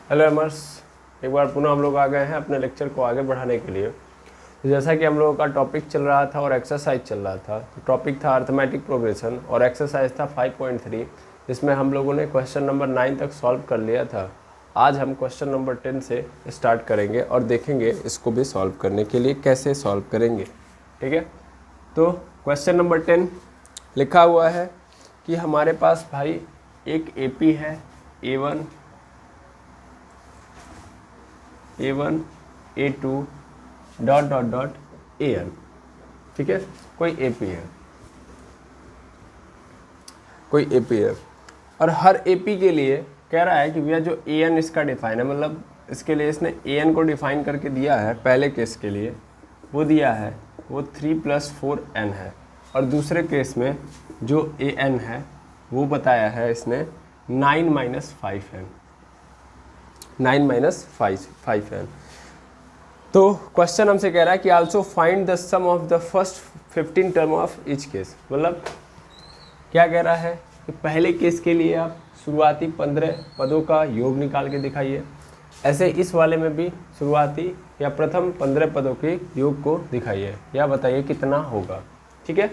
Hello एमर्स, एक बार पुनः हम लोग आ गए हैं अपने लेक्चर को आगे बढ़ाने के लिए। तो जैसा कि हम लोगों का टॉपिक चल रहा था और एक्सरसाइज चल रहा था, तो टॉपिक था अर्थमेटिक प्रोग्रेशन और एक्सरसाइज था 5.3, जिसमें हम लोगों ने क्वेश्चन नंबर 9 तक सॉल्व कर लिया था। आज हम क्वेश्चन नंबर 10 से स्टार्ट करेंगे और देखेंगे इसको भी सॉल्व करने के लिए कैसे सॉल्व करेंगे। ठीक है, तो क्वेश्चन नंबर 10 लिखा हुआ है कि हमारे पास भाई एक एपी है A1, A2 dot dot dot AN। ठीक है, कोई एपी है, कोई एपी है और हर एपी के लिए कह रहा है कि भैया जो AN इसका डिफाइन है, मतलब इसके लिए इसने AN को डिफाइन करके दिया है। पहले केस के लिए वो दिया है वो 3 + 4n है, और दूसरे केस में जो AN है वो बताया है इसने 9 - 5n, 9 - 5n। तो क्वेश्चन हमसे कह रहा है कि also find the sum of the first 15 term of each case. मतलब क्या कह रहा है कि पहले केस के लिए आप शुरुआती 15 पदों का योग निकाल के दिखाइए। ऐसे इस वाले में भी शुरुआती या प्रथम 15 पदों के योग को दिखाइए या बताइए कितना होगा। ठीक है,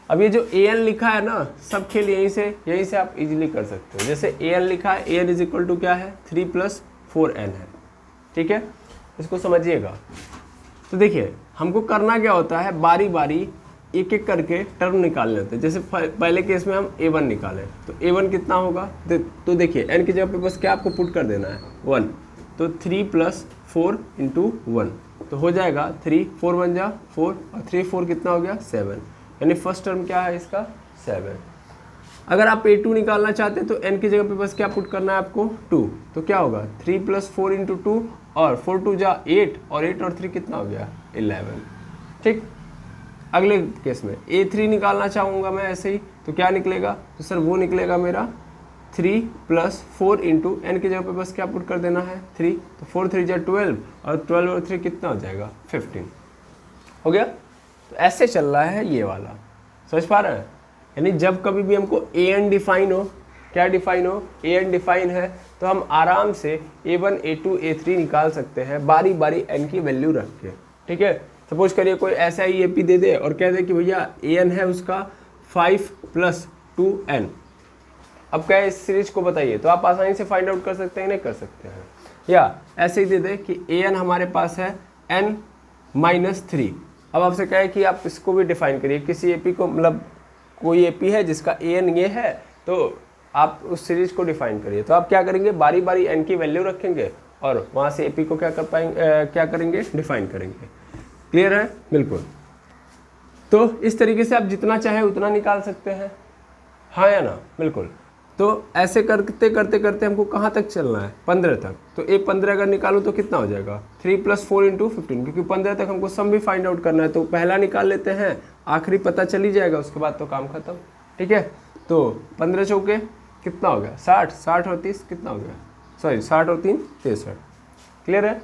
अब ये जो AN लिखा है ना, सब खेल यहीं से आप इजीली कर सकते हो। जैसे AN लिखा है, AN = क्या है 3 + 4n है। ठीक है, इसको समझिएगा। तो देखिए हमको करना क्या होता है, बारी बारी एक एक करके टर्म निकालने होते हैं। जैसे पहले केस में हम A1 निकालें तो A1 कितना होगा, तो देखिए n की जगह पे बस क्या आपको पुट कर देना है 1, तो 3 + 4 × 1 तो हो जाएगा 3, 4 × 1 = 4 और 3 4 कितना हो गया 7, यानी फर्स्ट टर्म क्या है इसका 7। अगर आप A2 निकालना चाहते हैं तो n की जगह पे बस क्या पुट करना है आपको 2, तो क्या होगा 3 + 4 × 2 और 4 2 = 8 और 8 और 3 कितना हो गया 11। ठीक, अगले केस में A3 निकालना चाहूँगा मैं ऐसे ही, तो क्या निकलेगा, तो सर वो निकलेगा मेरा 3 + 4 × n की जगह पे बस क्या पुट कर देना है 3, तो 4 3 = 12 और 12 और 3 कितना हो जाएगा 15। हो गया। तो ऐसे चल रहा है ये वाला, समझ पा रहे हैं। यानी जब कभी भी हमको AN डिफाइन हो, क्या डिफाइन हो, AN डिफाइन है, तो हम आराम से A1 A2 A3 निकाल सकते हैं बारी बारी n की वैल्यू रख के। ठीक है, सपोज करिए कोई ऐसा ही एपी दे दे और कह दे कि भैया AN है उसका 5 + 2n। अब क्या है, इस सीरीज को बताइए, तो आप आसानी से फाइंड आउट कर सकते हैं, नहीं कर सकते हैं। या ऐसे ही दे दे कि AN हमारे पास है n - 3। अब आपसे कहे कि आप इसको भी डिफाइन करिए किसी एपी को, मतलब कोई एपी है जिसका AN ये है, तो आप उस सीरीज को डिफाइन करिए। तो आप क्या करेंगे, बारी बारी n की वैल्यू रखेंगे और वहाँ से एपी को क्या कर पाएंगे, क्या करेंगे, डिफाइन करेंगे। क्लियर है, बिल्कुल। तो इस तरीके से आप जितना चाहे उतना निकाल सकते हैं, हाँ या ना, बिल्कुल। तो ऐसे करते करते करते हमको कहाँ तक चलना है 15 तक। तो A15 अगर निकालूँ तो कितना हो जाएगा 3 + 4 × 15, क्योंकि 15 तक हमको सम भी फाइंड आउट करना है। तो पहला निकाल लेते हैं, आखिरी पता चल ही जाएगा, उसके बाद तो काम खत्म। ठीक है, तो 15 चौके कितना हो गया 60, 60 और 30 कितना हो गया, सॉरी 60 और 3 63। क्लियर है।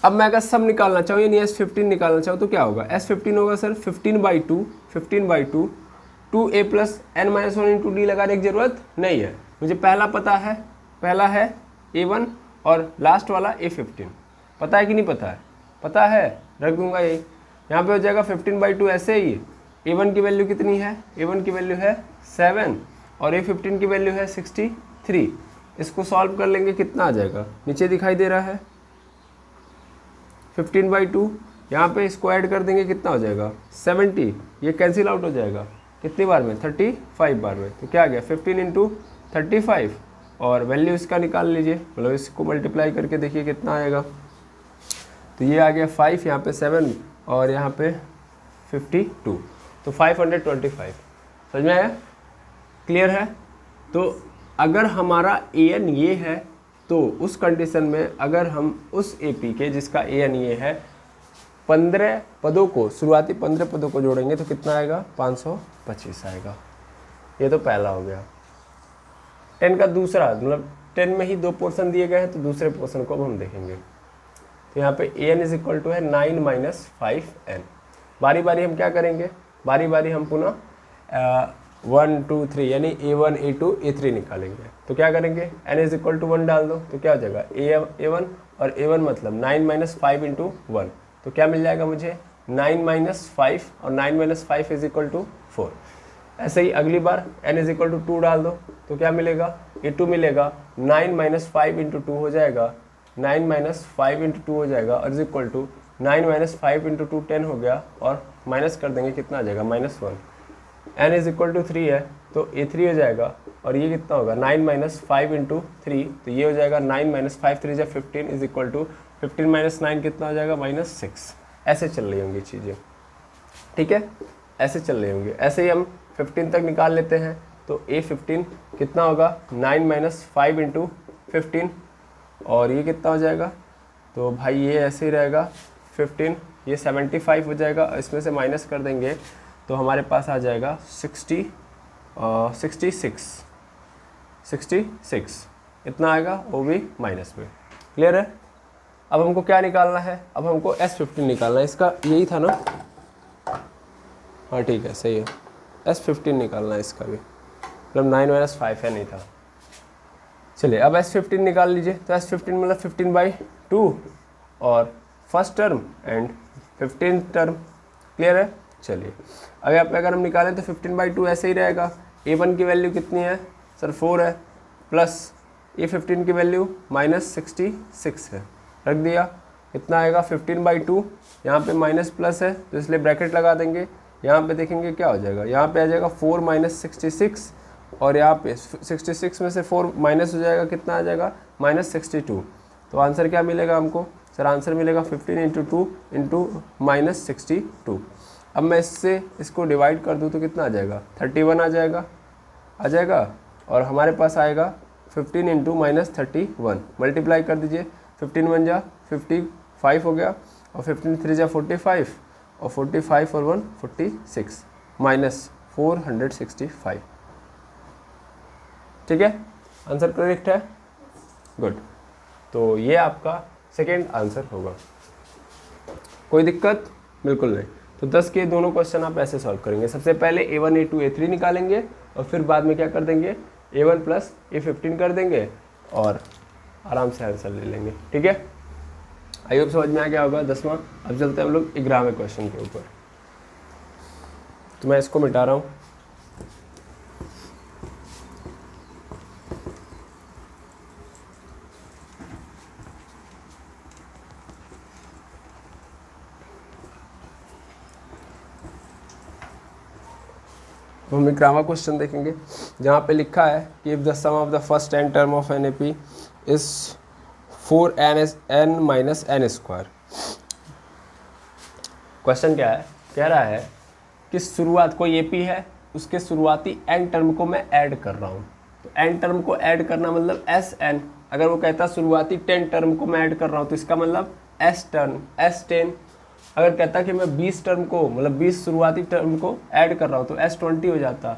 अब मैं अगर सम निकालना चाहूँ यानी S15 निकालना चाहूँ तो क्या होगा, S15 होगा सर 15/2, 15/2 2a + n - 1 × d लगाने की जरूरत नहीं है, मुझे पहला पता है, पहला है A1 और लास्ट वाला A15। पता है कि नहीं पता है, पता है, रख दूंगा यही। यहाँ पे हो जाएगा 15/2। ऐसे ही A1 की वैल्यू कितनी है, A1 की वैल्यू है 7 और A15 की वैल्यू है 63। इसको सॉल्व कर लेंगे, कितना आ जाएगा, नीचे दिखाई दे रहा है 15/2, यहाँ पे इसको ऐड कर देंगे, कितना हो जाएगा 70। ये कैंसिल आउट हो जाएगा कितनी बार में 35 बार में, तो क्या आ गया 15 × 35 और वैल्यू इसका निकाल लीजिए, मतलब इसको मल्टीप्लाई करके देखिए कितना आएगा। तो ये आ गया 5, यहाँ पे 7 और यहाँ पे 52, तो 525। समझ में आया, क्लियर है। तो अगर हमारा AN ये है तो उस कंडीशन में अगर हम उस एपी के जिसका AN ये है 15 पदों को, शुरुआती 15 पदों को जोड़ेंगे तो कितना आएगा 525 आएगा। ये तो पहला हो गया। 10 का दूसरा, मतलब 10 में ही 2 पोर्शन दिए गए हैं, तो दूसरे पोर्शन को अब हम देखेंगे। तो यहाँ पे AN = है 9 - 5n। बारी बारी हम क्या करेंगे, बारी बारी हम पुनः 1 2 3 यानी A1 A2 A3 निकालेंगे। तो क्या करेंगे, n इज इक्वल टू 1 डाल दो तो क्या हो जाएगा A1 और A1 मतलब 9 माइनस 5 इंटू 1, तो क्या मिल जाएगा मुझे 9 माइनस 5 और 9 माइनस 5 इज इक्वल टू 4। ऐसे ही अगली बार n इज इक्वल टू 2 डाल दो तो क्या मिलेगा A2 मिलेगा 9 माइनस 5 इंटू 2 हो जाएगा, 9 माइनस 5 इंटू 2 हो जाएगा और is equal to 9 minus 5 into 2 10 हो गया और माइनस कर देंगे कितना आ जाएगा -1। n इज इक्वल टू 3 है तो A3 हो जाएगा और ये कितना होगा 9 माइनस 5 इंटू 3, तो ये हो जाएगा 9 माइनस 5 3 जा 15 इज इक्वल टू 15 माइनस 9 कितना हो जाएगा -6। ऐसे चल रही होंगी चीज़ें, ठीक है, ऐसे चल रही होंगी। ऐसे ही हम 15 तक निकाल लेते हैं तो A15 कितना होगा 9 माइनस 5 इंटू 15 और ये कितना हो जाएगा, तो भाई ये ऐसे ही रहेगा 15, ये 75 हो जाएगा, इसमें से माइनस कर देंगे तो हमारे पास आ जाएगा 66 इतना आएगा, वो भी माइनस में। क्लियर है। अब हमको क्या निकालना है, अब हमको S15 निकालना है, इसका यही था ना, हाँ ठीक है सही है, S15 निकालना है इसका भी, मतलब 9 माइनस 5 है नहीं था। चलिए अब S15 निकाल लीजिए, तो S15 मतलब 15/2 और first term and 15th term. Clear है। चलिए अब यहाँ पे अगर हम निकालें तो 15/2 ऐसे ही रहेगा। A1 की वैल्यू कितनी है सर 4 है, प्लस A15 की वैल्यू -66 है, रख दिया, कितना आएगा 15/2, यहाँ पे माइनस प्लस है तो इसलिए ब्रैकेट लगा देंगे, यहाँ पे देखेंगे क्या हो जाएगा, यहाँ पे आ जाएगा 4 माइनस 66 और यहाँ पे 66 में से 4 माइनस हो जाएगा, कितना आ जाएगा -62। तो आंसर क्या मिलेगा हमको सर, आंसर मिलेगा 15 इंटू 2 इंटू -62। अब मैं इससे इसको डिवाइड कर दूँ तो कितना आ जाएगा 31 आ जाएगा और हमारे पास आएगा 15 इंटू -31, मल्टीप्लाई कर दीजिए, 15 1 जा 55 हो गया और 15 3 जा 45 और 45 और 1 46 -465। ठीक है, आंसर करेक्ट है, गुड। तो ये आपका सेकेंड आंसर होगा। कोई दिक्कत बिल्कुल नहीं। तो 10 के दोनों क्वेश्चन आप ऐसे सॉल्व करेंगे, सबसे पहले A1 A2 A3 निकालेंगे और फिर बाद में क्या कर देंगे A1 प्लस A15 कर देंगे और आराम से आंसर ले लेंगे। ठीक है, आई होप समझ में आ गया होगा 10वां। अब चलते हैं हम लोग 11वें क्वेश्चन के ऊपर। तो मैं इसको मिटा रहा हूँ। तो हम 11वां क्वेश्चन देखेंगे जहाँ पे लिखा है कि if the sum of the first n term of NAP is 4n minus n square. Question क्या है, कह रहा है कि शुरुआत कोई AP है, उसके शुरुआती n टर्म को मैं ऐड कर रहा हूँ। तो n टर्म को ऐड करना मतलब Sn। अगर वो कहता शुरुआती 10 टर्म को मैं ऐड कर रहा हूँ तो इसका मतलब S10। अगर कहता कि मैं 20 टर्म को मतलब 20 शुरुआती टर्म को ऐड कर रहा हूँ तो S20 हो जाता।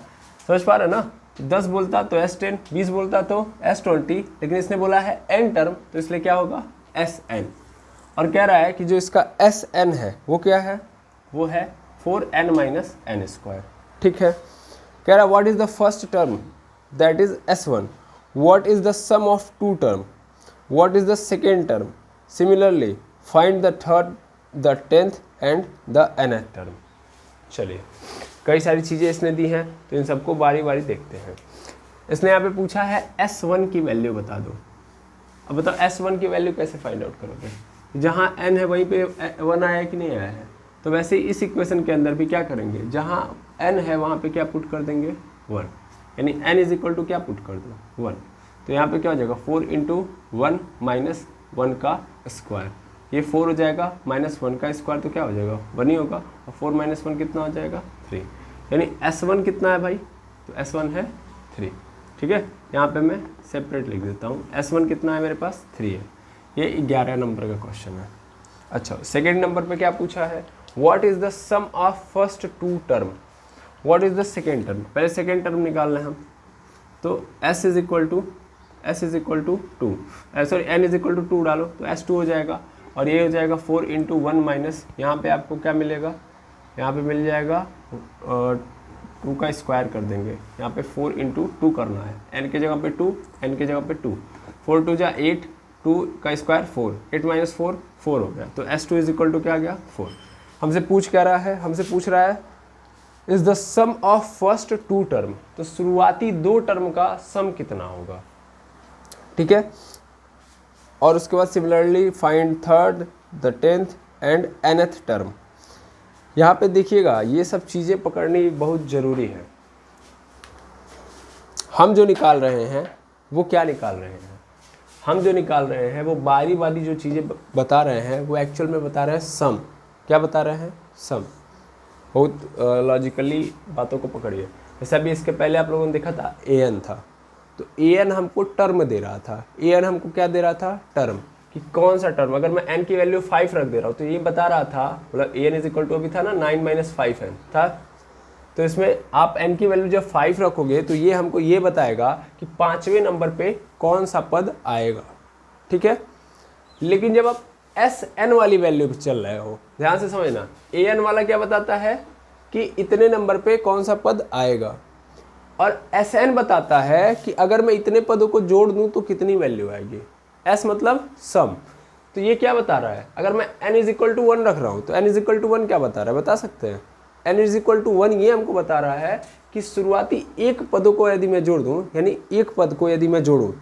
समझ पा रहे ना, 10 बोलता तो S10, 20 बोलता तो S20, लेकिन इसने बोला है n टर्म तो इसलिए क्या होगा Sn। और कह रहा है कि जो इसका Sn है वो क्या है, वो है 4n माइनस n स्क्वायर। ठीक है, कह रहा है what is the first term that is S1, what is the sum of two term, what is the second term, similarly find the third, the 10th and the nth term. चलिए कई सारी चीज़ें इसने दी हैं तो इन सबको बारी बारी देखते हैं। इसने यहाँ पे पूछा है S1 की वैल्यू बता दो। अब बताओ S1 की वैल्यू कैसे फाइंड आउट करोगे, जहाँ n है वहीं पे 1 आया है कि नहीं आया है। तो वैसे इस इक्वेशन के अंदर भी क्या करेंगे, जहाँ n है वहाँ पे क्या पुट कर देंगे 1, यानी n इज इक्वल टू क्या पुट कर दो 1। तो यहाँ पे क्या हो जाएगा 4 इंटू 1 माइनस 1 का स्क्वायर, ये 4 हो जाएगा, माइनस 1 का स्क्वायर तो क्या हो जाएगा 1 ही होगा, और 4 माइनस 1 कितना हो जाएगा 3, यानी S1 कितना है भाई, तो S1 है 3। ठीक है, यहाँ पे मैं सेपरेट लिख देता हूँ, S1 कितना है मेरे पास 3 है। ये 11 नंबर का क्वेश्चन है। अच्छा, सेकेंड नंबर पे क्या पूछा है, what is the sum of first two term, what is the second term. पहले सेकेंड टर्म निकालना है हम, तो S is equal to 2, sorry n is equal to 2 डालो तो S2 हो जाएगा, और ये हो जाएगा 4 इंटू 1 माइनस, यहाँ पे आपको क्या मिलेगा, यहाँ पे मिल जाएगा 2 का स्क्वायर कर देंगे, यहाँ पे 4 इंटू 2 करना है, n की जगह पे 2, n की जगह पे 2, 4 2 जा 8, 2 का स्क्वायर 4, 8 माइनस 4 4 हो गया। तो S2 इज इक्वल टू क्या आ गया 4। हमसे पूछ क्या रहा है, हमसे पूछ रहा है is the sum of first 2 term, तो शुरुआती 2 टर्म का सम कितना होगा, ठीक है। और उसके बाद similarly find third, the 10th and nth term. यहाँ पे देखिएगा ये सब चीज़ें पकड़नी बहुत ज़रूरी है। हम जो निकाल रहे हैं वो क्या निकाल रहे हैं, हम जो निकाल रहे हैं वो बारी बारी जो चीज़ें बता रहे हैं वो एक्चुअल में बता रहे हैं सम। क्या बता रहे हैं, सम। बहुत लॉजिकली बातों को पकड़िए। जैसे अभी इसके पहले आप लोगों ने देखा था an था, तो an हमको टर्म दे रहा था, an हमको क्या दे रहा था, टर्म, कि कौन सा टर्म। अगर मैं n की वैल्यू 5 रख दे रहा हूँ तो ये बता रहा था, मतलब an इज इक्वल टू अभी था ना 9 माइनस 5n था, तो इसमें आप n की वैल्यू जब 5 रखोगे तो ये हमको ये बताएगा कि 5वें नंबर पे कौन सा पद आएगा, ठीक है। लेकिन जब आप Sn वाली वैल्यू पे चल रहे हो, ध्यान से समझना, an वाला क्या बताता है कि इतने नंबर पे कौन सा पद आएगा, और Sn बताता है कि अगर मैं इतने पदों को जोड़ दूं तो कितनी वैल्यू आएगी। S मतलब सम। तो ये क्या बता रहा है, अगर मैं n इज इक्वल टू 1 रख रहा हूँ तो n इज इक्वल टू 1 क्या बता रहा है, बता सकते हैं। n इज इक्वल टू 1 ये हमको बता रहा है कि शुरुआती एक पदों को यदि मैं जोड़ दूँ, यानी एक पद को यदि मैं जोड़ूँ,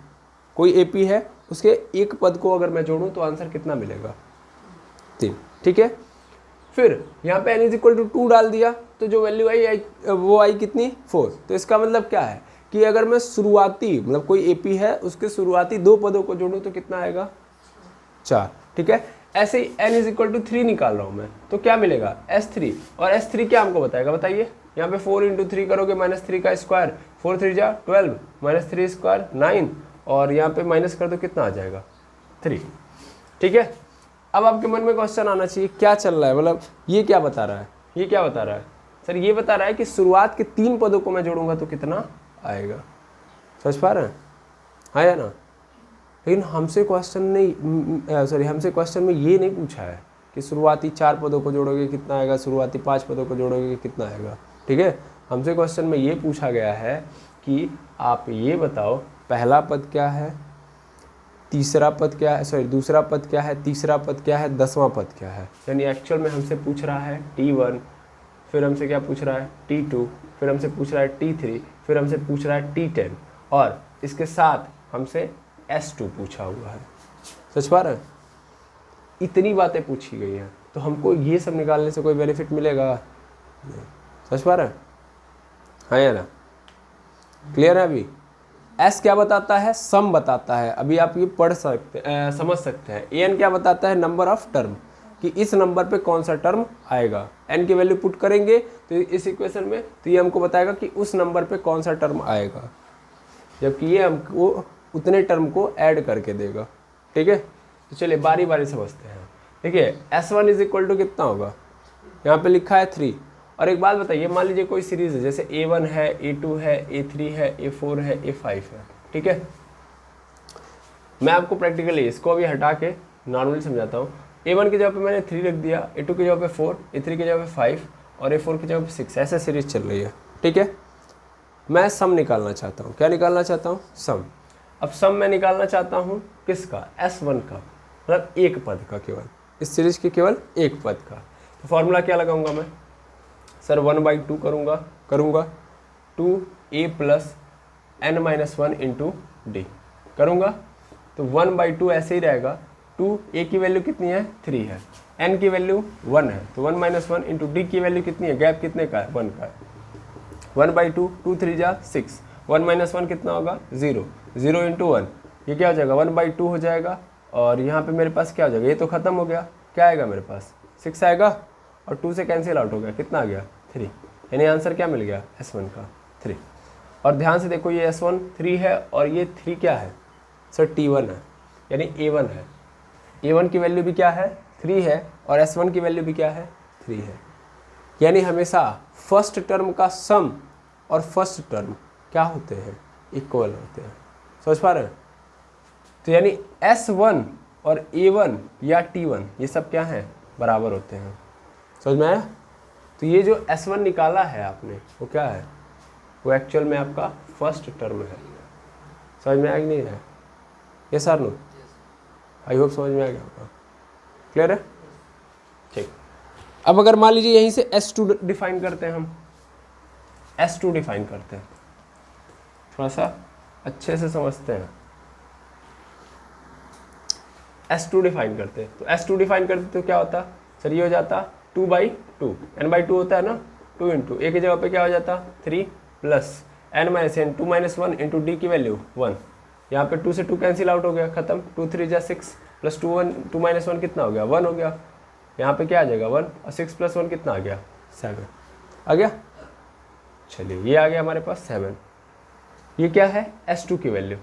कोई AP है उसके एक पद को अगर मैं जोड़ूँ तो आंसर कितना मिलेगा, 3, ठीक है। फिर यहाँ पे n इज इक्वल टू 2 डाल दिया तो जो वैल्यू आई वो आई कितनी, 4। तो इसका मतलब क्या है कि अगर मैं शुरुआती, मतलब कोई AP है उसके शुरुआती 2 पदों को जोड़ूँ तो कितना आएगा, 4, ठीक है। ऐसे ही n इज इक्वल टू 3 निकाल रहा हूँ मैं, तो क्या मिलेगा, S3। और S3 क्या हमको बताएगा, बताइए। यहाँ पे 4 इंटू 3 करोगे माइनस 3 का स्क्वायर, 4 3 जा 12, माइनस 3 स्क्वायर 9, और यहाँ पे माइनस कर दो कितना आ जाएगा, 3, ठीक है। अब आपके मन में क्वेश्चन आना चाहिए क्या चल रहा है, मतलब ये क्या बता रहा है, ये क्या बता रहा है सर, ये बता रहा है कि शुरुआत के 3 पदों को मैं जोड़ूंगा तो कितना आएगा। समझ पा रहे हैं, हाँ या ना। लेकिन हमसे क्वेश्चन नहीं, सॉरी, हमसे क्वेश्चन में ये नहीं पूछा है कि शुरुआती 4 पदों को जोड़ोगे कितना आएगा, शुरुआती 5 पदों को जोड़ोगे कितना आएगा, ठीक है। हमसे क्वेश्चन में ये पूछा गया है कि आप ये बताओ पहला पद क्या है, तीसरा पद क्या है, सॉरी दूसरा पद क्या है, तीसरा पद क्या है, 10वां पद क्या है। यानी एक्चुअल में हमसे पूछ रहा है T1, फिर हमसे क्या पूछ रहा है T2, फिर हमसे पूछ रहा है T3, फिर हमसे पूछ रहा है T10, और इसके साथ हमसे S2 पूछा हुआ है। सच पा रहे हैं, इतनी बातें पूछी गई हैं, तो हमको ये सब निकालने से कोई बेनिफिट मिलेगा नहीं। सच पा रहे हैं, हाँ या ना, क्लियर है। अभी S क्या बताता है, सम बताता है। अभी आप ये पढ़ सकते समझ सकते हैं। an क्या बताता है, नंबर ऑफ टर्म, कि इस नंबर पे कौन सा टर्म आएगा। n की वैल्यू पुट करेंगे तो इस इक्वेशन में, तो ये हमको बताएगा कि उस नंबर पे कौन सा टर्म आएगा, जबकि ये हमको उतने टर्म को ऐड करके देगा, ठीक है। तो चलिए बारी बारी समझते हैं। देखिए S1 इज इक्वल टू कितना होगा, यहाँ पे लिखा है 3। और एक बात बताइए, मान लीजिए कोई सीरीज है, जैसे A1 है, A2 है, A3 है, A4 है, A5 है, ठीक है। मैं आपको प्रैक्टिकली इसको अभी हटा के नॉर्मली समझाता हूँ। A1 की जगह पे मैंने 3 रख दिया, A2 की जगह पे 4, A3 की जगह पे 5 और A4 की जगह पे 6, ऐसे सीरीज चल रही है, ठीक है। मैं सम निकालना चाहता हूँ, क्या निकालना चाहता हूँ, सम। अब सम मैं निकालना चाहता हूँ किसका, S1 का, मतलब एक पद का, केवल इस सीरीज के केवल एक पद का। तो फॉर्मूला क्या लगाऊंगा मैं, सर 1/2 करूँगा 2a plus n-1 into D करूँगा, तो 1/2 ऐसे ही रहेगा। 2a की वैल्यू कितनी है, 3 है, n की वैल्यू 1 है, तो 1-1 इंटू डी की वैल्यू कितनी है, गैप कितने का है, 1 का है। 1/2, 2 3 जा 6, 1-1 कितना होगा, 0, 0 इंटू 1, ये क्या हो जाएगा, 1/2 हो जाएगा। और यहाँ पे मेरे पास क्या हो जाएगा, ये तो ख़त्म हो गया, क्या आएगा मेरे पास, 6 आएगा, और 2 से कैंसिल आउट हो गया, कितना आ गया, 3। यानी आंसर क्या मिल गया, S1 का 3। और ध्यान से देखो, ये S1 3 है और ये 3 क्या है, सर T1 है, यानी A1 है। A1 की वैल्यू भी क्या है, 3 है, और S1 की वैल्यू भी क्या है, 3 है। यानी हमेशा फर्स्ट टर्म का सम और फर्स्ट टर्म क्या होते हैं, इक्वल होते हैं। समझ पा रहे हैं। तो यानी S1 और A1 या T1 ये सब क्या हैं, बराबर होते हैं। समझ में आया। तो ये जो S1 निकाला है आपने वो क्या है, वो एक्चुअल में आपका फर्स्ट टर्म है। समझ में आ गया नहीं है? Yes or no? I hope समझ में आ गया होगा। क्लियर है? ठीक। अब अगर मान लीजिए यहीं से S2 डिफाइन करते हैं, हम S2 डिफाइन करते हैं, थोड़ा सा अच्छे से समझते हैं। S2 डिफाइन करते हैं, तो S2 डिफाइन करते तो क्या होता सर, ये हो जाता 2/2, n/2 होता है ना, 2 इंटू ए की जगह पे क्या हो जाता 3 plus n minus n 2 - 1 into d की वैल्यू 1। यहाँ पे 2 से 2 कैंसिल आउट हो गया, खत्म। 2 3 जा 6 प्लस 2 माइनस 1 कितना हो गया, 1 हो गया। यहाँ पे क्या आ जाएगा 1, और 6 + 1 कितना आ गया 7 आ गया। चलिए ये आ गया हमारे पास 7। ये क्या है S2 की वैल्यू।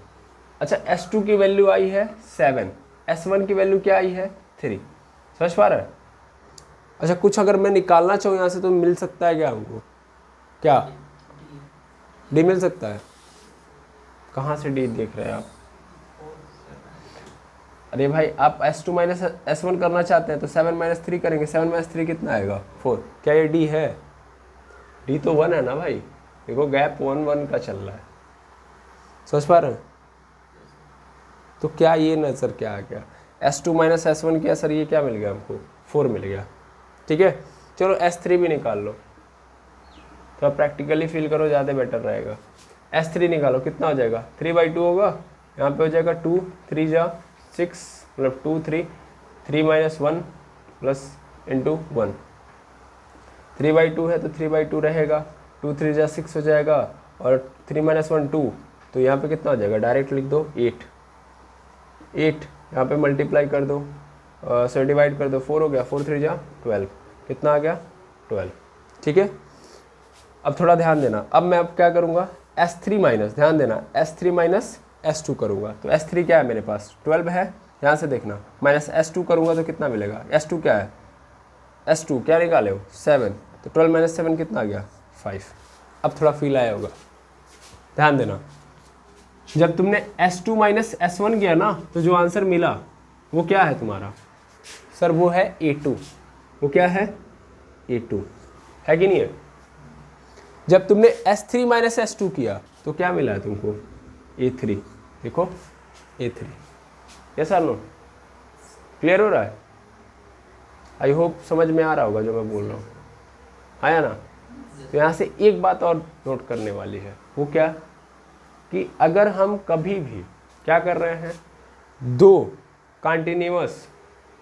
अच्छा S2 की वैल्यू आई है 7, S1 की वैल्यू क्या आई है 3। समझ पा रहा है? अच्छा कुछ अगर मैं निकालना चाहूँ यहाँ से तो मिल सकता है क्या हमको, क्या डी मिल सकता है? कहाँ से डी देख रहे हैं आप? अरे भाई आप S2 माइनस S1 करना चाहते हैं तो 7 - 3 करेंगे, 7 - 3 कितना आएगा 4। क्या ये डी है? डी तो 1 है ना भाई, देखो गैप 1 1 का चल रहा है। समझ पा रहे हैं? तो क्या ये ना सर क्या आ गया, S2 माइनस S1 किया सर, ये क्या मिल गया हमको 4 मिल गया। ठीक है, चलो S3 भी निकाल लो, तो प्रैक्टिकली फील करो, ज़्यादा बेटर रहेगा। S3 निकालो, कितना हो जाएगा 3/2 होगा, यहाँ पे हो जाएगा 2 3 जा 6 मतलब 2 3 3 - 1 प्लस इंटू 1, 3/2 है तो 3/2 रहेगा, 2 3 जा 6 हो जाएगा, और 3 - 1 2, तो यहाँ पे कितना हो जाएगा, डायरेक्ट लिख दो 8 यहाँ पे मल्टीप्लाई कर दो, सो डिवाइड कर दो, 4 हो गया, 4 3 जा 12, कितना आ गया 12। ठीक है, अब थोड़ा ध्यान देना, अब मैं अब क्या करूँगा S3 माइनस, ध्यान देना S3 माइनस S2 करूँगा, तो S3 क्या है मेरे पास 12 है, ध्यान से देखना, माइनस S2 करूँगा तो कितना मिलेगा, S2 क्या है, S2 क्या निकाले हो 7, तो 12 - 7 कितना आ गया 5। अब थोड़ा फील आया होगा, ध्यान देना, जब तुमने S2 माइनस S1 किया ना तो जो आंसर मिला वो क्या है तुम्हारा सर, वो है A2। वो क्या है A2 है कि नहीं है? जब तुमने S3 माइनस S2 किया तो क्या मिला है तुमको A3, देखो A3। यस और नो? क्लियर हो रहा है? आई होप समझ में आ रहा होगा जो मैं बोल रहा हूँ, आया ना? तो यहाँ से एक बात और नोट करने वाली है, वो क्या कि अगर हम कभी भी क्या कर रहे हैं, दो कॉन्टिन्यूअस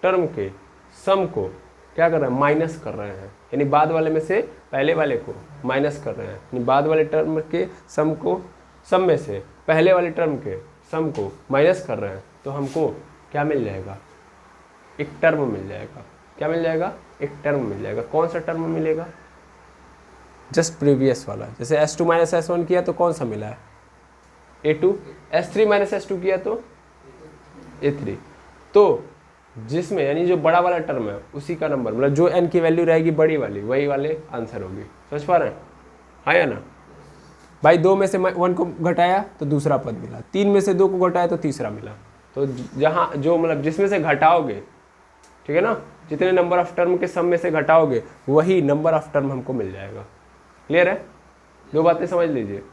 टर्म के सम को क्या कर रहे हैं, माइनस कर रहे हैं, यानी बाद वाले में से पहले वाले को माइनस कर रहे हैं, यानी बाद वाले टर्म के सम को, सम में से पहले वाले टर्म के सम को माइनस कर रहे हैं, तो हमको क्या मिल जाएगा, एक टर्म मिल जाएगा। क्या मिल जाएगा, एक टर्म मिल जाएगा। कौन सा टर्म मिलेगा, जस्ट प्रीवियस वाला। जैसे S2 माइनस S1 किया तो कौन सा मिला है A2, S3 माइनस S2 किया तो A3, तो जिसमें यानी जो बड़ा वाला टर्म है उसी का नंबर, मतलब जो n की वैल्यू रहेगी बड़ी वाली वही वाले आंसर होगी। समझ पा रहे हैं? हाँ या ना भाई? 2 में से 1 को घटाया तो दूसरा पद मिला, 3 में से 2 को घटाया तो तीसरा मिला। तो जहाँ जो मतलब जिसमें से घटाओगे, ठीक है ना, जितने नंबर ऑफ टर्म के सम में से घटाओगे वही नंबर ऑफ टर्म हमको मिल जाएगा। क्लियर है? दो बातें समझ लीजिए,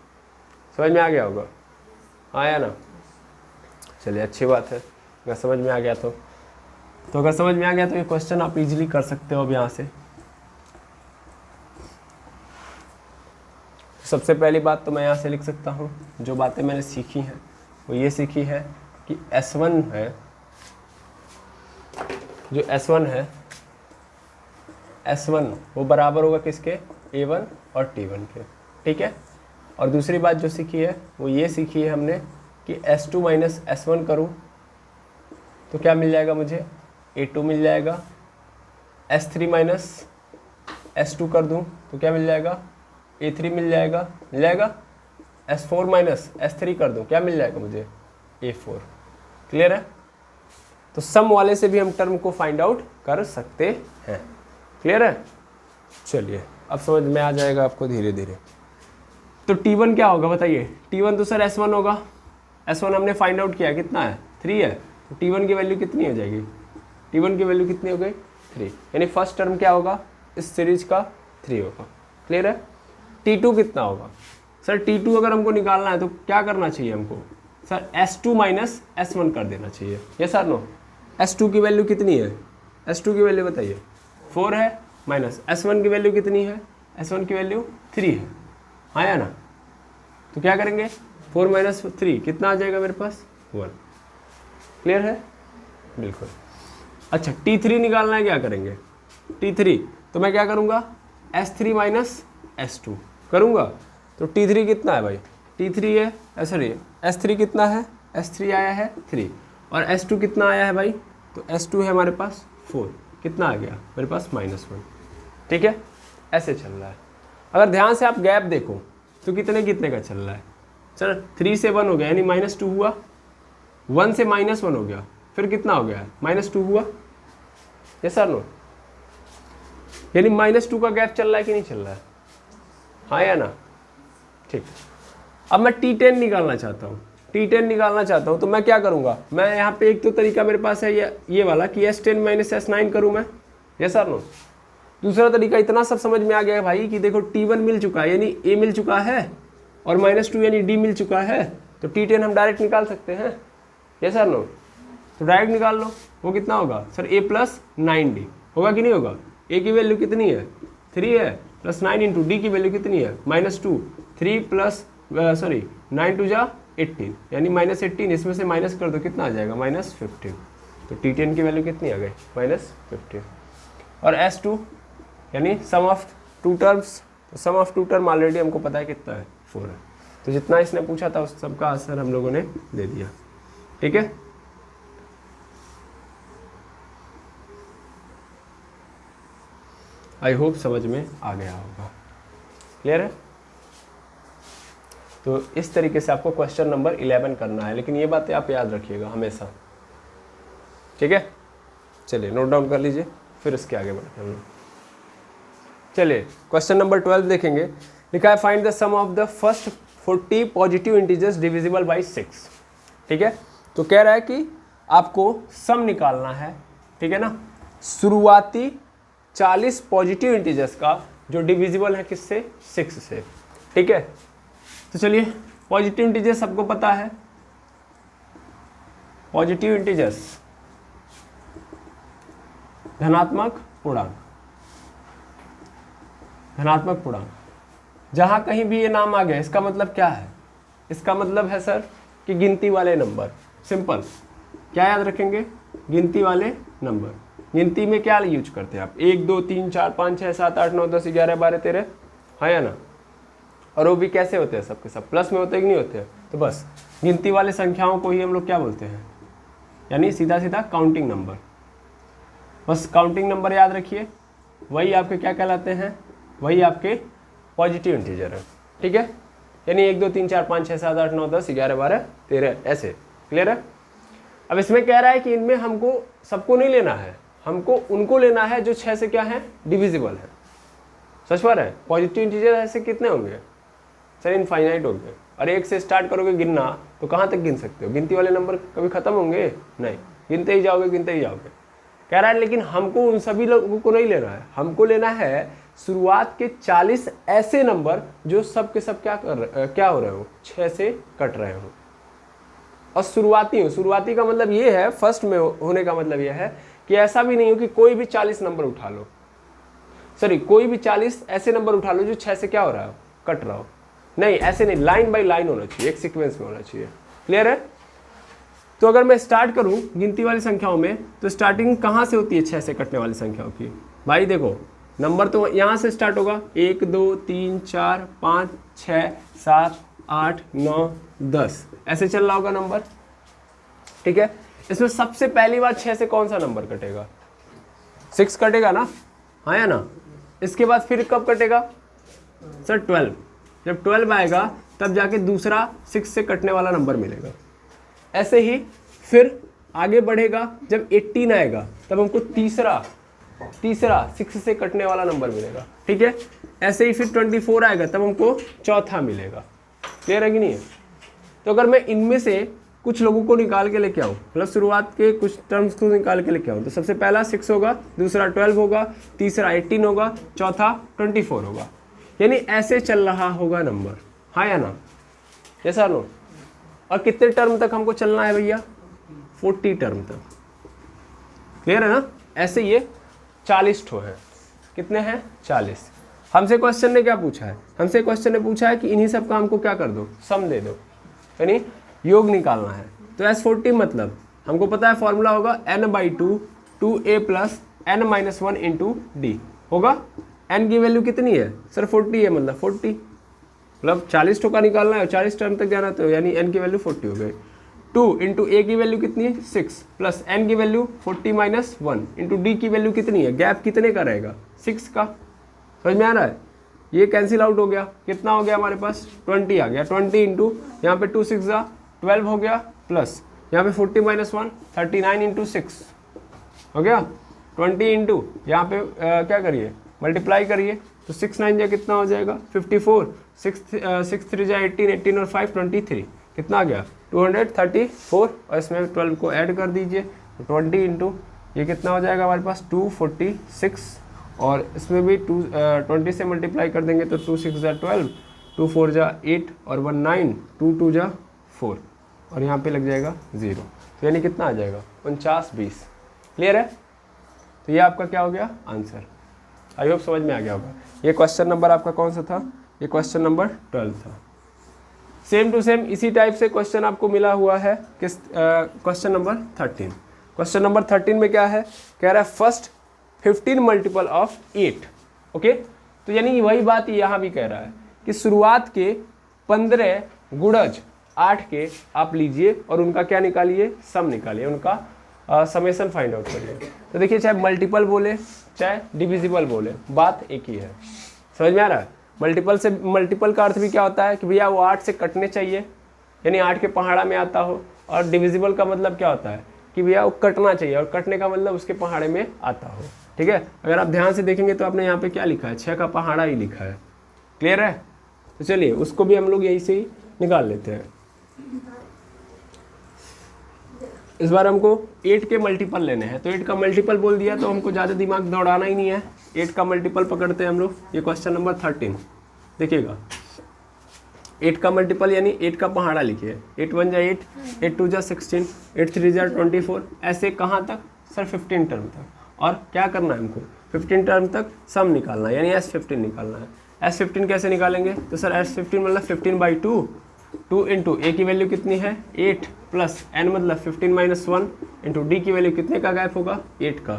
समझ में आ गया होगा, आया ना? चलिए अच्छी बात है, अगर समझ में आ गया तो अगर समझ में आ गया तो ये क्वेश्चन आप इजीली कर सकते हो। अब यहाँ से सबसे पहली बात तो मैं यहाँ से लिख सकता हूँ, जो बातें मैंने सीखी हैं वो ये सीखी है कि S1 है, जो S1 है, S1 वो बराबर होगा किसके, A1 और T1 के। ठीक है, और दूसरी बात जो सीखी है वो ये सीखी है हमने कि S2 माइनस S1 करूँ तो क्या मिल जाएगा मुझे, A2 मिल जाएगा। S3 माइनस S2 कर दूँ तो क्या मिल जाएगा, A3 मिल जाएगा। S4 माइनस S3 कर दूँ क्या मिल जाएगा मुझे, A4। क्लियर है? तो सम वाले से भी हम टर्म को फाइंड आउट कर सकते हैं। क्लियर है? चलिए अब समझ में आ जाएगा आपको धीरे धीरे। तो T1 क्या होगा बताइए? T1 तो सर S1 होगा, S1 हमने फाइंड आउट किया, कितना है 3 है, तो T1 की वैल्यू कितनी हो जाएगी, T1 की वैल्यू कितनी हो गई 3, यानी फर्स्ट टर्म क्या होगा इस सीरीज का 3 होगा। क्लियर है? T2 कितना होगा सर? T2 अगर हमको निकालना है तो क्या करना चाहिए हमको सर? S2 माइनस S1 कर देना चाहिए। Yes sir no? S2 की वैल्यू कितनी है? S2 की वैल्यू बताइए। 4 है, माइनस S1 की वैल्यू कितनी है? S1 की वैल्यू 3 है। हाँ या ना? तो क्या करेंगे? 4 माइनस 3 कितना आ जाएगा मेरे पास? 1। क्लियर है? बिल्कुल। अच्छा T3 निकालना है, क्या करेंगे? T3 तो मैं क्या करूँगा? S3 माइनस S2 करूँगा। तो T3 कितना है भाई? T3 है, सॉरी S3 कितना है? S3 आया है 3 और S2 कितना आया है भाई? तो S2 है हमारे पास 4। कितना आ गया मेरे पास? -1। ठीक है, ऐसे चल रहा है। अगर ध्यान से आप गैप देखो तो कितने कितने का चल रहा है सर? 3 से 1 हो गया यानी -2 हुआ, 1 से -1 हो गया, फिर कितना हो गया? -2 हुआ। Yes sir no? यानी -2 का गैप चल रहा है कि नहीं चल रहा है? हाँ या ना? ठीक। अब मैं T10 निकालना चाहता हूँ। T10 निकालना चाहता हूँ तो मैं क्या करूँगा? मैं यहाँ पे एक तो तरीका मेरे पास है ये वाला कि S10 माइनस S9 करूँ मैं। Yes sir no? दूसरा तरीका इतना सब समझ में आ गया है भाई कि देखो T1 मिल चुका है यानी A मिल चुका है और -2 यानी D मिल चुका है, तो T10 हम डायरेक्ट निकाल सकते हैं। Yes sir no? तो डायरेक्ट निकाल लो। वो कितना होगा सर? A प्लस 9D होगा कि नहीं होगा? A की वैल्यू कितनी है? 3 है, प्लस 9 इंटू D की वैल्यू कितनी है? -2। 3 प्लस 9 टू जा 18 यानी -18, इसमें से माइनस कर दो, कितना आ जाएगा? -15। तो T10 की वैल्यू कितनी आ गई? -15। और S2 यानी सम ऑफ 2 टर्म्स, तो सम ऑफ 2 टर्म ऑलरेडी हमको पता है कितना है? 4 है। तो जितना इसने पूछा था उस सबका आंसर हम लोगों ने दे दिया। ठीक है, आई होप समझ में आ गया होगा। क्लियर है? तो इस तरीके से आपको क्वेश्चन नंबर 11 करना है, लेकिन ये बातें आप याद रखिएगा हमेशा। ठीक है, चलिए नोट डाउन कर लीजिए, फिर इसके आगे बढ़ते हैं हम लोग। चलिए क्वेश्चन नंबर 12 देखेंगे। लिखा है find the sum of the first 40 positive integers divisible by 6। ठीक है, तो कह रहा है कि आपको सम निकालना है। ठीक है ना? शुरुआती 40 पॉजिटिव इंटीजर्स का जो डिविजिबल है किससे? 6 से। ठीक है, तो चलिए पॉजिटिव इंटीजर्स सबको पता है। पॉजिटिव इंटीजर्स धनात्मक पूर्णांक, धनात्मक पूर्णांक। जहां कहीं भी ये नाम आ गया इसका मतलब क्या है? इसका मतलब है सर कि गिनती वाले नंबर। सिंपल, क्या याद रखेंगे? गिनती वाले नंबर। गिनती में क्या यूज करते हैं आप? 1 2 3 4 5 6 7 8 9 10 11 12 13, हाँ या ना? और वो भी कैसे होते हैं? सबके सब प्लस में होते हैं कि नहीं होते हैं? तो बस गिनती वाले संख्याओं को ही हम लोग क्या बोलते हैं? यानी सीधा सीधा काउंटिंग नंबर। बस काउंटिंग नंबर याद रखिए, वही आपके क्या कहलाते हैं? वही आपके पॉजिटिव इंटीजर है। ठीक है, यानी 1 2 3 4 5 6 7 8 9 10 11 12 13 ऐसे। क्लियर है? अब इसमें कह रहा है कि इनमें हमको सबको नहीं लेना है, हमको उनको लेना है जो 6 से क्या है? डिविजिबल है। सच बात है, पॉजिटिव इंटीजर ऐसे कितने होंगे सर? इनफाइनाइट होंगे। और 1 से स्टार्ट करोगे गिनना तो कहाँ तक गिन सकते हो? गिनती वाले नंबर कभी खत्म होंगे? नहीं, गिनते ही जाओगे गिनते ही जाओगे। कह रहा है लेकिन हमको उन सभी लोगों को नहीं लेना है, हमको लेना है शुरुआत के 40 ऐसे नंबर जो सब के सब क्या हो रहे हो? 6 से कट रहे हो। और शुरुआती हो, शुरुआती का मतलब ये है, फर्स्ट में होने का मतलब ये है कि ऐसा भी नहीं हो कि कोई भी 40 नंबर उठा लो, सॉरी कोई भी 40 ऐसे नंबर उठा लो जो 6 से क्या हो रहा हो? कट रहा हो। नहीं, ऐसे नहीं, लाइन बाय लाइन होना चाहिए, एक सीक्वेंस में होना चाहिए। क्लियर है? तो अगर मैं स्टार्ट करूं गिनती वाली संख्याओं में तो स्टार्टिंग कहाँ से होती है 6 से कटने वाली संख्याओं की? भाई देखो नंबर तो यहाँ से स्टार्ट होगा, 1 2 3 4 5 6 7 8 9 10 ऐसे चल रहा होगा नंबर। ठीक है, इसमें सबसे पहली बार 6 से कौन सा नंबर कटेगा? 6 कटेगा ना, हाँ या ना? इसके बाद फिर कब कटेगा सर? 12। जब 12 आएगा तब जाके दूसरा 6 से कटने वाला नंबर मिलेगा। ऐसे ही फिर आगे बढ़ेगा, जब 18 आएगा तब हमको तीसरा 6 से कटने वाला नंबर मिलेगा। ठीक है, ऐसे ही फिर 24 आएगा तब हमको चौथा मिलेगा। क्लियर है कि नहीं है? तो अगर मैं इनमें से कुछ लोगों को निकाल के लेके आऊँ, मतलब शुरुआत के कुछ टर्म्स को निकाल के लेके आऊँ। तो सबसे पहला 6 होगा, दूसरा 12 होगा, तीसरा 18 होगा, चौथा 24 होगा, यानी ऐसे चल रहा होगा नंबर, हाँ या ना, जैसा नो। और कितने टर्म तक हमको चलना है भैया? 40 टर्म तक, क्लियर है ना। ऐसे ये 40 ठो है, कितने हैं? 40। हमसे क्वेश्चन ने क्या पूछा है? हमसे क्वेश्चन ने पूछा है कि इन्हीं सब का हमको क्या कर दो, सम दे दो, यानी योग निकालना है। तो S40 मतलब हमको पता है फॉर्मूला होगा n/2 2a plus n-1 into D होगा। n की वैल्यू कितनी है सर? 40 है, मतलब 40, मतलब 40 ठो का निकालना है, 40 टर्म तक जाना, तो यानी n की वैल्यू 40 हो गई। 2 इंटू a की वैल्यू कितनी है? 6 प्लस n की वैल्यू 40 - 1 इंटू डी की वैल्यू कितनी है? गैप कितने का रहेगा? 6 का। समझ में आ रहा है? ये कैंसिल आउट हो गया, कितना हो गया हमारे पास? 20 आ गया। 20 इंटू यहाँ पे 2 6 12 हो गया, प्लस यहाँ पे 40 - 1 39 इंटू 6 हो गया। 20 इंटू यहाँ पे क्या करिए, मल्टीप्लाई करिए, तो 6 9 जा कितना हो जाएगा? 54, 6 3 जा 18, 18 और 5 23, कितना आ गया? 234। और इसमें 12 को ऐड कर दीजिए, तो 20 इंटू ये कितना हो जाएगा हमारे पास? 246, और इसमें भी 20 से मल्टीप्लाई कर देंगे तो 2 6 जा 12, 2 4 जा 8 और 1 9, 2 2 जा 4, और यहाँ पे लग जाएगा 0, तो यानी कितना आ जाएगा? 49 20। क्लियर है? तो ये आपका क्या हो गया? आंसर। आई होप समझ में आ गया होगा। ये क्वेश्चन नंबर आपका कौन सा था? ये क्वेश्चन नंबर 12 था। सेम टू सेम इसी टाइप से क्वेश्चन आपको मिला हुआ है किस क्वेश्चन नंबर 13। क्वेश्चन नंबर 13 में क्या है? कह रहा है फर्स्ट 15 मल्टीपल ऑफ 8। ओके, तो यानी वही बात यहाँ भी कह रहा है कि शुरुआत के 15 गुणज 8 के आप लीजिए और उनका क्या निकालिए? सम निकालिए, उनका समेशन फाइंड आउट करिए। तो देखिए, चाहे मल्टीपल बोले चाहे डिविजिबल बोले, बात एक ही है। समझ में आ रहा है? मल्टीपल से, मल्टीपल का अर्थ भी क्या होता है कि भैया वो 8 से कटने चाहिए, यानी 8 के पहाड़ा में आता हो। और डिविजिबल का मतलब क्या होता है कि भैया वो कटना चाहिए, और कटने का मतलब उसके पहाड़े में आता हो। ठीक है, अगर आप ध्यान से देखेंगे तो आपने यहाँ पे क्या लिखा है? 6 का पहाड़ा ही लिखा है। क्लियर है? तो चलिए उसको भी हम लोग यही से ही निकाल लेते हैं। इस बार हमको 8 के मल्टीपल लेने हैं, तो 8 का मल्टीपल बोल दिया तो हमको ज़्यादा दिमाग दौड़ाना ही नहीं है। 8 का मल्टीपल पकड़ते हैं हम लोग। ये क्वेश्चन नंबर 13 देखिएगा, 8 का मल्टीपल यानी 8 का पहाड़ा लिखिए। 8 1 जा 8, 8 2 जा 16, 8 3 जा 24, ऐसे कहाँ तक सर? 15 टर्म तक। और क्या करना है हमको? 15 टर्म तक सम निकालना है, यानी S15 निकालना है। S15 कैसे निकालेंगे? तो सर S15 मतलब 15/2, 2 इंटू ए की वैल्यू कितनी है? 8 प्लस n मतलब 15 - 1 इंटू डी की वैल्यू कितने का गैप होगा? 8 का।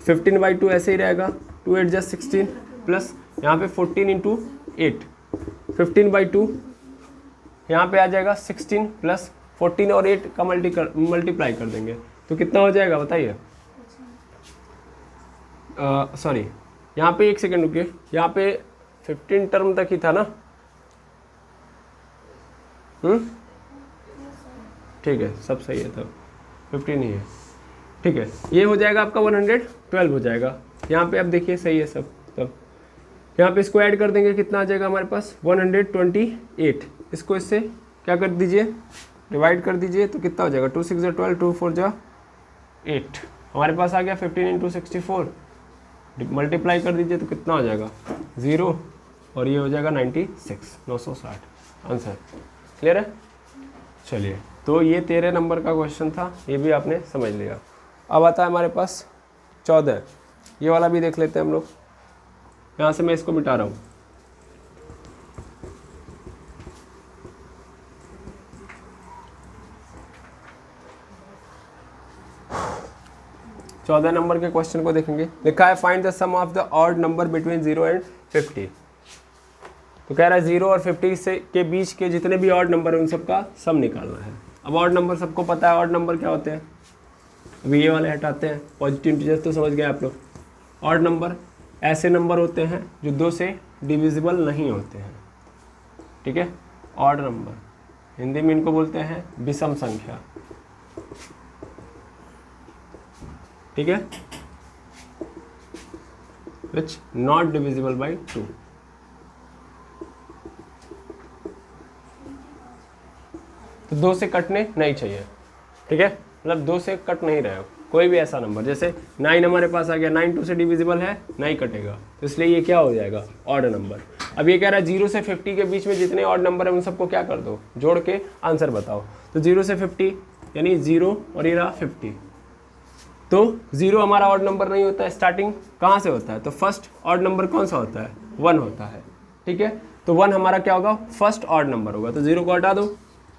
15/2 ऐसे ही रहेगा, 2 8 जा 16 प्लस यहाँ पे 14 इंटू 8, 15/2 यहाँ पे आ जाएगा 16 प्लस 14 और 8 का मल्टीप्लाई कर देंगे तो कितना हो जाएगा बताइए? सॉरी, यहाँ पे एक सेकेंड रुकिए, यहाँ पे 15 टर्म तक ही था ना? ठीक है, सब सही है, तब 15 ही है। ठीक है, ये हो जाएगा आपका 112 हो जाएगा। यहाँ पे अब देखिए सही है सब। तब यहाँ पे इसको ऐड कर देंगे, कितना आ जाएगा हमारे पास? 128। इसको इससे क्या कर दीजिए? डिवाइड कर दीजिए, तो कितना हो जाएगा? 2 6 जा 12, 2 4 जा 8, हमारे पास आ गया 15 इंटू 64। मल्टीप्लाई कर दीजिए तो कितना हो जाएगा? 0, और ये हो जाएगा 96, 960 आंसर। क्लियर है? चलिए, तो ये 13 नंबर का क्वेश्चन था, ये भी आपने समझ लिया। अब आता है हमारे पास 14, ये वाला भी देख लेते हैं हम लोग। यहाँ से मैं इसको मिटा रहा हूँ। चौदह नंबर के क्वेश्चन को देखेंगे। लिखा है find the sum of the odd number between 0 and 50। तो कह रहा है 0 और 50 से के बीच के जितने भी ऑड नंबर है उन सबका सम निकालना है। अब ऑड नंबर सबको पता है, ऑड नंबर क्या होते हैं? अभी ये वाले हटाते हैं, पॉजिटिव इंटीजर्स तो समझ गए आप लोग। ऑड नंबर ऐसे नंबर होते हैं जो 2 से डिविजिबल नहीं होते हैं। ठीक है, ऑड नंबर हिंदी में इनको बोलते हैं विषम संख्या। ठीक है, विच नॉट डिविजिबल बाई 2। तो तो 2 से कटने नहीं चाहिए, ठीक है, मतलब 2 से कट नहीं रहे हो कोई भी ऐसा नंबर। जैसे 9 हमारे पास आ गया, 9 2 से डिविजिबल है, नहीं कटेगा, तो इसलिए ये क्या हो जाएगा, ऑड नंबर। अब ये कह रहा है 0 से 50 के बीच में जितने ऑड नंबर है उन सबको क्या कर दो, जोड़ के आंसर बताओ। तो 0 से 50 यानी 0 और ये रहा 50, तो 0 हमारा ऑड नंबर नहीं होता है, स्टार्टिंग कहाँ से होता है, तो फर्स्ट ऑड नंबर कौन सा होता है, 1 होता है, ठीक है। तो 1 हमारा क्या होगा, फर्स्ट ऑड नंबर होगा, तो 0 को हटा दो।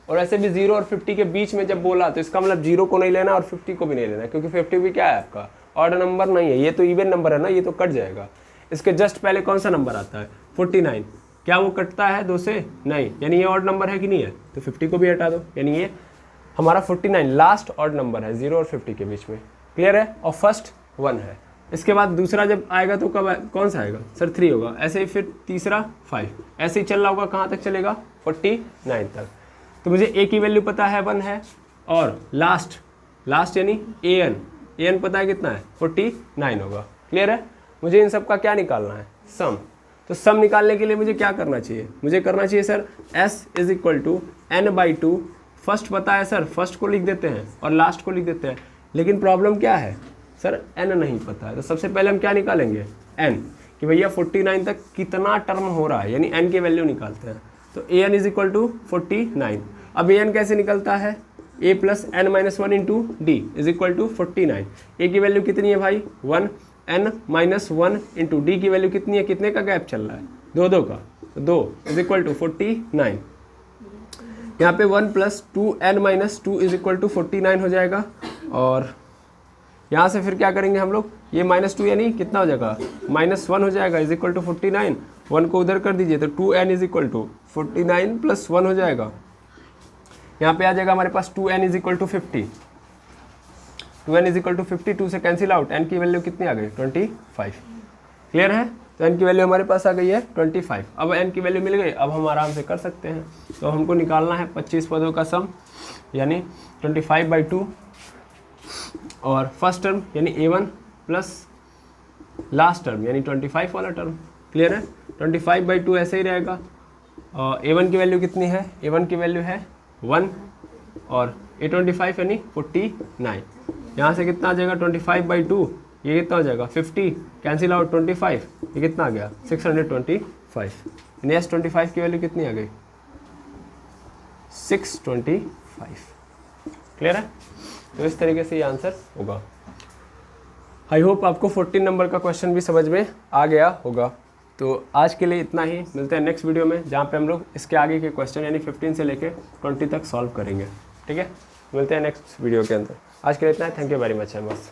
और ऐसे भी 0 और 50 के बीच में जब बोला तो इसका मतलब 0 को नहीं लेना और 50 को भी नहीं लेना, क्योंकि 50 भी क्या है आपका ऑड नंबर नहीं है, ये तो इवन नंबर है ना, ये तो कट जाएगा। इसके जस्ट पहले कौन सा नंबर आता है, 49, क्या वो कटता है 2 से, नहीं, यानी ये ऑड नंबर है कि नहीं है, तो 50 को भी हटा दो, यानी ये हमारा 49 लास्ट ऑड नंबर है 0 और 50 के बीच में, क्लियर है। और फर्स्ट 1 है। इसके बाद दूसरा जब आएगा तो कब कौन सा आएगा सर, 3 होगा। ऐसे ही फिर तीसरा 5, ऐसे ही चल रहा होगा, कहाँ तक चलेगा, 49 तक। तो मुझे ए की वैल्यू पता है 1 है, और लास्ट यानी an पता है कितना है, 49 होगा, क्लियर है। मुझे इन सब का क्या निकालना है, सम। तो सम निकालने के लिए मुझे क्या करना चाहिए, मुझे करना चाहिए sir s is equal to n/2। First पता है सर, फर्स्ट को लिख देते हैं और लास्ट को लिख देते हैं, लेकिन प्रॉब्लम क्या है सर, n नहीं पता है। तो सबसे पहले हम क्या निकालेंगे, n, कि भैया 49 तक कितना टर्म हो रहा है, यानी n की वैल्यू निकालते हैं। तो an इज इक्वल टू 49। अब an कैसे निकलता है, a plus n minus 1 into d is equal to 49। a की वैल्यू कितनी है भाई 1, n माइनस 1 इंटू डी की वैल्यू कितनी है, कितने का गैप चल रहा है, 2 का, तो 2 इज इक्वल टू 49। यहाँ पे 1 plus 2n minus 2 is equal to 49 हो जाएगा। और यहाँ से फिर क्या करेंगे हम लोग, ये -2 यानी कितना हो जाएगा, -1 हो जाएगा इज इक्वल टू 49। 1 को उधर कर दीजिए तो 2n is equal to 49 plus 1 हो जाएगा। यहाँ पे आ जाएगा हमारे पास 2n is equal to 50, 2n is equal to 50, 2 से कैंसिल आउट, n की वैल्यू कितनी आ गई 25, क्लियर है। तो n की वैल्यू हमारे पास आ गई है 25। अब n की वैल्यू मिल गई, अब हम आराम से कर सकते हैं। तो हमको निकालना है 25 पदों का सम, यानी 25/2, और फर्स्ट टर्म यानी a1 प्लस लास्ट टर्म यानी 25 वाला टर्म, क्लियर है। 25/2 ऐसे ही रहेगा। और a1 की वैल्यू कितनी है, a1 की वैल्यू है 1, और a25 यानी 49। यहाँ से कितना आ जाएगा 25/2, ये कितना हो जाएगा 50, कैंसिल आउट 25, ये कितना आ गया 625। यानी S25 की वैल्यू कितनी आ गई 625, क्लियर है। तो इस तरीके से ये आंसर होगा। आई होप आपको 14 नंबर का क्वेश्चन भी समझ में आ गया होगा। तो आज के लिए इतना ही, मिलते हैं नेक्स्ट वीडियो में जहाँ पे हम लोग इसके आगे के क्वेश्चन यानी 15 से लेके 20 तक सॉल्व करेंगे, ठीक है। मिलते हैं नेक्स्ट वीडियो के अंदर। आज के लिए इतना है, थैंक यू वेरी मच है बस।